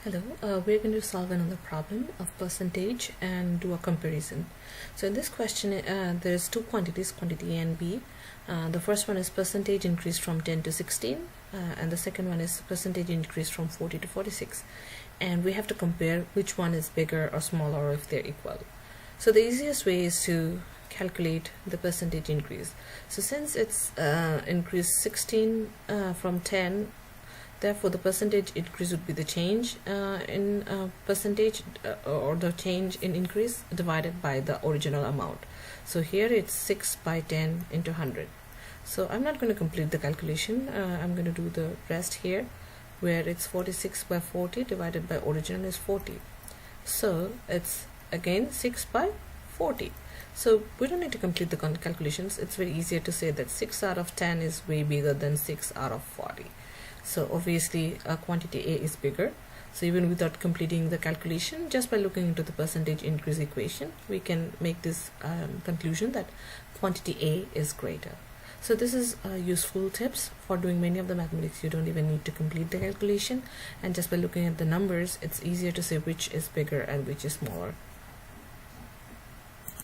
Hello, we're going to solve another problem of percentage and do a comparison. So in this question, there's two quantities, quantity A and B. The first one is percentage increase from 10 to 16, and the second one is percentage increase from 40 to 46. And we have to compare which one is bigger or smaller, or if they're equal. So the easiest way is to calculate the percentage increase. So since it's increased 16 from 10, therefore the percentage increase would be the change in percentage or the change in increase divided by the original amount. So here it's 6 by 10 into 100. So I'm not going to complete the calculation. I'm going to do the rest here, where it's 46 by 40 divided by original is 40. So it's again 6 by 40. So we don't need to complete the calculations. It's very easier to say that 6 out of 10 is way bigger than 6 out of 40. So obviously quantity A is bigger. So even without completing the calculation, just by looking into the percentage increase equation, we can make this conclusion that quantity A is greater. So this is useful tips for doing many of the mathematics. You don't even need to complete the calculation, and just by looking at the numbers, it's easier to say which is bigger and which is smaller.